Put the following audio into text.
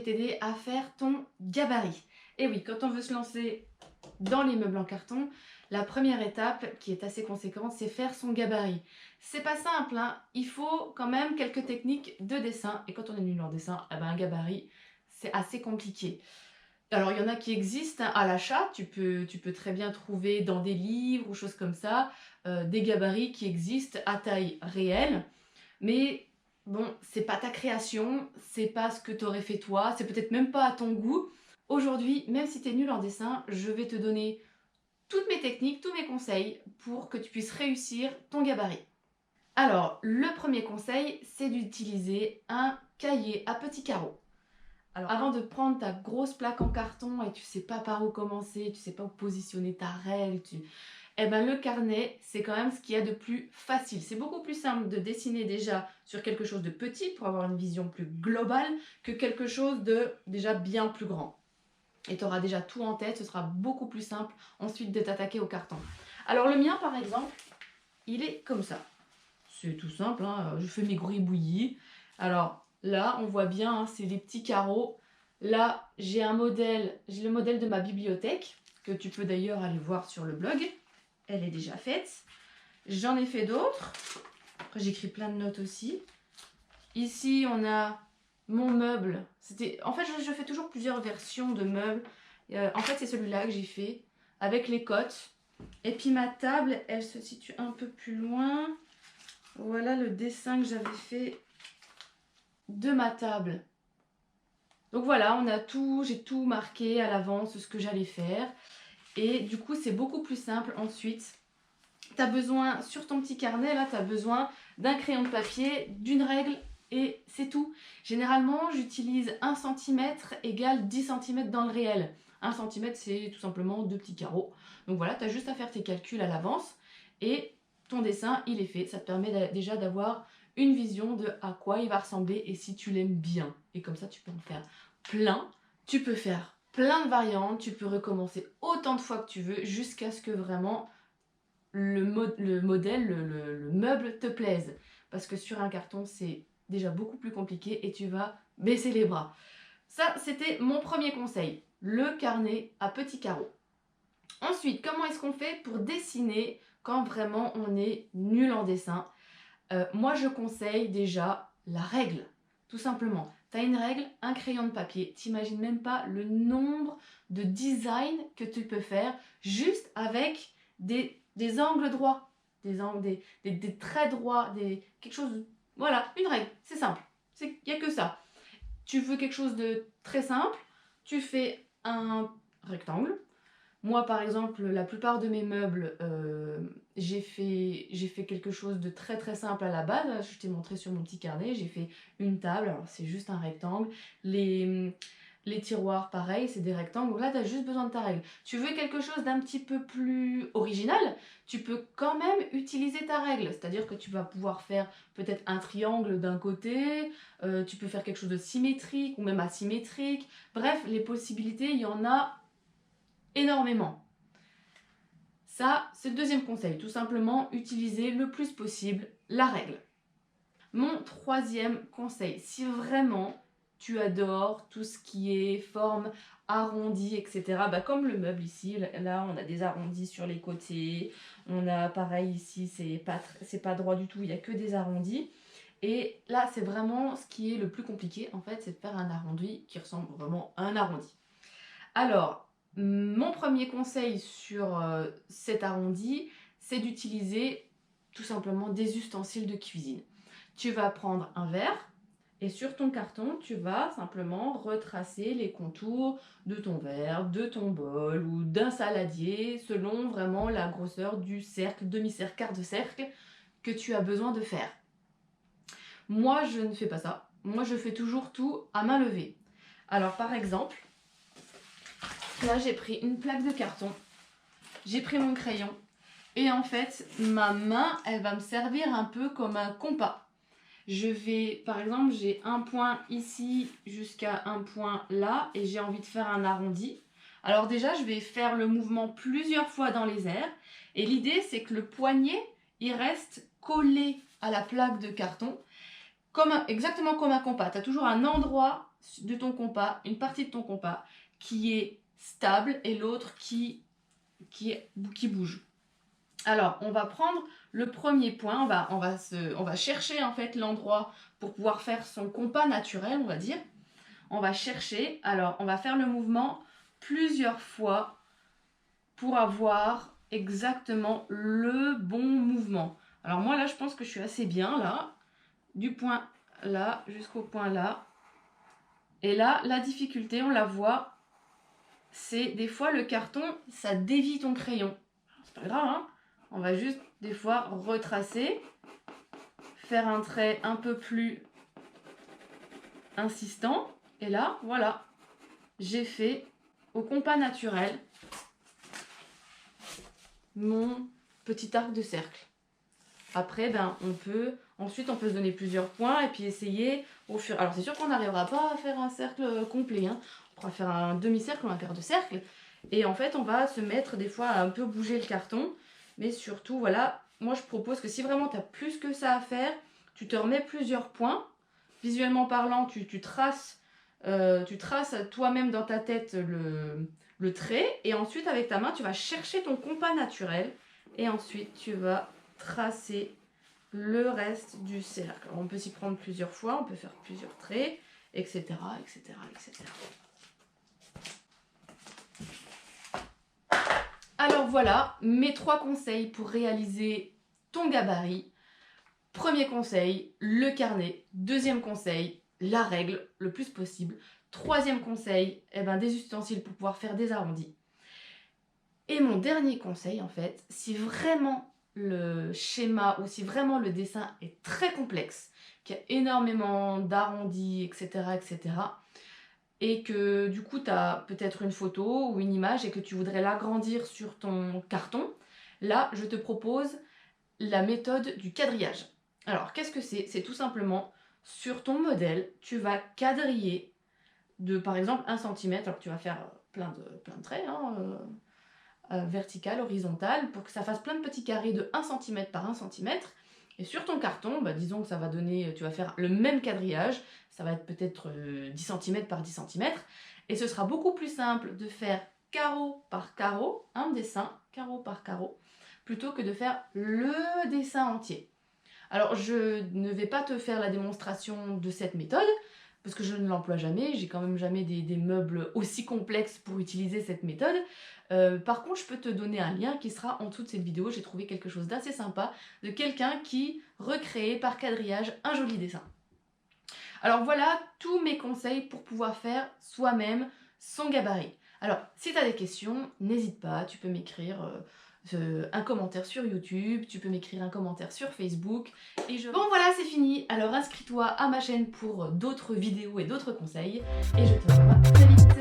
vais t'aider à faire ton gabarit. Et oui, quand on veut se lancer dans les meubles en carton, la première étape qui est assez conséquente, c'est faire son gabarit. C'est pas simple, hein. Il faut quand même quelques techniques de dessin. Et quand on est nul en dessin, eh ben, un gabarit, c'est assez compliqué. Alors, il y en a qui existent hein, à l'achat. Tu peux très bien trouver dans des livres ou choses comme ça, des gabarits qui existent à taille réelle. Mais bon, c'est pas ta création, c'est pas ce que tu aurais fait toi, c'est peut-être même pas à ton goût. Aujourd'hui, même si tu es nul en dessin, je vais te donner toutes mes techniques, tous mes conseils pour que tu puisses réussir ton gabarit. Alors, le premier conseil, c'est d'utiliser un cahier à petits carreaux. Alors, avant de prendre ta grosse plaque en carton et tu sais pas par où commencer, tu sais pas où positionner ta règle, eh ben, le carnet, c'est quand même ce qu'il y a de plus facile. C'est beaucoup plus simple de dessiner déjà sur quelque chose de petit pour avoir une vision plus globale que quelque chose de déjà bien plus grand. Et tu auras déjà tout en tête, ce sera beaucoup plus simple ensuite de t'attaquer au carton. Alors le mien par exemple, il est comme ça. C'est tout simple, hein, je fais mes gribouillis. Alors là, on voit bien, hein, c'est les petits carreaux. Là, j'ai le modèle de ma bibliothèque, que tu peux d'ailleurs aller voir sur le blog. Elle est déjà faite. J'en ai fait d'autres. Après, j'écris plein de notes aussi. Ici, on a mon meuble. En fait, je fais toujours plusieurs versions de meubles. En fait, c'est celui-là que j'ai fait avec les cotes. Et puis ma table, elle se situe un peu plus loin. Voilà le dessin que j'avais fait de ma table. Donc voilà, j'ai tout marqué à l'avance ce que j'allais faire. Et du coup, c'est beaucoup plus simple ensuite. Tu as besoin, sur ton petit carnet, là, tu as besoin d'un crayon de papier, d'une règle et c'est tout. Généralement, j'utilise 1 cm égale 10 cm dans le réel. 1 cm, c'est tout simplement 2 petits carreaux. Donc voilà, tu as juste à faire tes calculs à l'avance et ton dessin, il est fait. Ça te permet déjà d'avoir une vision de à quoi il va ressembler et si tu l'aimes bien. Et comme ça, tu peux en faire plein. Tu peux faire plein de variantes, tu peux recommencer autant de fois que tu veux jusqu'à ce que vraiment le modèle, le meuble te plaise. Parce que sur un carton, c'est déjà beaucoup plus compliqué et tu vas baisser les bras. Ça, c'était mon premier conseil. Le carnet à petits carreaux. Ensuite, comment est-ce qu'on fait pour dessiner quand vraiment on est nul en dessin? Moi, je conseille déjà la règle. Tout simplement. Tu as une règle, un crayon de papier. T'imagines même pas le nombre de designs que tu peux faire juste avec des angles droits, des traits droits, quelque chose. Voilà, une règle, c'est simple. Il n'y a que ça. Tu veux quelque chose de très simple, tu fais un rectangle. Moi, par exemple, la plupart de mes meubles, j'ai fait quelque chose de très très simple à la base. Je t'ai montré sur mon petit carnet, j'ai fait une table, alors c'est juste un rectangle. Les tiroirs, pareil, c'est des rectangles. Là, tu as juste besoin de ta règle. Tu veux quelque chose d'un petit peu plus original, tu peux quand même utiliser ta règle. C'est-à-dire que tu vas pouvoir faire peut-être un triangle d'un côté, tu peux faire quelque chose de symétrique ou même asymétrique. Bref, les possibilités, il y en a énormément. Ça, c'est le deuxième conseil. Tout simplement, utiliser le plus possible la règle. Mon troisième conseil, si vraiment tu adores tout ce qui est forme arrondie, etc. Bah comme le meuble ici, là on a des arrondis sur les côtés, on a pareil ici, c'est pas droit du tout, il n'y a que des arrondis. Et là c'est vraiment ce qui est le plus compliqué en fait, c'est de faire un arrondi qui ressemble vraiment à un arrondi. Alors, mon premier conseil sur cet arrondi, c'est d'utiliser tout simplement des ustensiles de cuisine. Tu vas prendre un verre et sur ton carton, tu vas simplement retracer les contours de ton verre, de ton bol ou d'un saladier selon vraiment la grosseur du cercle, demi-cercle, quart de cercle que tu as besoin de faire. Moi, je ne fais pas ça. Moi, je fais toujours tout à main levée. Alors, par exemple, là, j'ai pris une plaque de carton, j'ai pris mon crayon et en fait, ma main, elle va me servir un peu comme un compas. Je vais, par exemple, j'ai un point ici jusqu'à un point là et j'ai envie de faire un arrondi. Alors déjà, je vais faire le mouvement plusieurs fois dans les airs et l'idée, c'est que le poignet, il reste collé à la plaque de carton, exactement comme un compas. Tu as toujours un endroit de ton compas, une partie de ton compas qui est stable et l'autre qui bouge. Alors, on va prendre le premier point, on va chercher en fait l'endroit pour pouvoir faire son compas naturel, on va dire. On va chercher, alors on va faire le mouvement plusieurs fois pour avoir exactement le bon mouvement. Alors moi là, je pense que je suis assez bien là, du point là jusqu'au point là. Et là, la difficulté, on la voit, c'est des fois le carton, ça dévie ton crayon. C'est pas grave, hein. On va juste des fois retracer, faire un trait un peu plus insistant. Et là, voilà, j'ai fait au compas naturel mon petit arc de cercle. Après, ben, ensuite on peut se donner plusieurs points et puis essayer au fur. Alors c'est sûr qu'on n'arrivera pas à faire un cercle complet, hein. On pourra faire un demi-cercle ou un quart de cercle. Et en fait, on va se mettre des fois à un peu bouger le carton. Mais surtout, voilà, moi je propose que si vraiment tu as plus que ça à faire, tu te remets plusieurs points. Visuellement parlant, tu traces toi-même dans ta tête le trait. Et ensuite, avec ta main, tu vas chercher ton compas naturel. Et ensuite, tu vas tracer le reste du cercle. Alors, on peut s'y prendre plusieurs fois, on peut faire plusieurs traits, etc., etc., etc. Alors voilà, mes 3 conseils pour réaliser ton gabarit. Premier conseil, le carnet. Deuxième conseil, la règle le plus possible. Troisième conseil, des ustensiles pour pouvoir faire des arrondis. Et mon dernier conseil, en fait, si vraiment le schéma ou si vraiment le dessin est très complexe, qu'il y a énormément d'arrondis, etc., etc., et que du coup, tu as peut-être une photo ou une image et que tu voudrais l'agrandir sur ton carton, là, je te propose la méthode du quadrillage. Alors, qu'est-ce que c'est? C'est tout simplement, sur ton modèle, tu vas quadriller de, par exemple, 1 cm. Alors, tu vas faire plein de traits, hein, vertical, horizontal, pour que ça fasse plein de petits carrés de 1 cm par 1 cm. Et sur ton carton, disons que ça va donner, tu vas faire le même quadrillage, ça va être peut-être 10 cm par 10 cm, et ce sera beaucoup plus simple de faire carreau par carreau, un dessin, carreau par carreau, plutôt que de faire le dessin entier. Alors, je ne vais pas te faire la démonstration de cette méthode, parce que je ne l'emploie jamais, j'ai quand même jamais des meubles aussi complexes pour utiliser cette méthode. Par contre, je peux te donner un lien qui sera en dessous de cette vidéo. J'ai trouvé quelque chose d'assez sympa de quelqu'un qui recréait par quadrillage un joli dessin. Alors voilà tous mes conseils pour pouvoir faire soi-même son gabarit. Alors, si tu as des questions, n'hésite pas, tu peux m'écrire un commentaire sur YouTube, tu peux m'écrire un commentaire sur Facebook. Bon voilà, c'est fini. Alors inscris-toi à ma chaîne pour d'autres vidéos et d'autres conseils. Et je te revois très vite.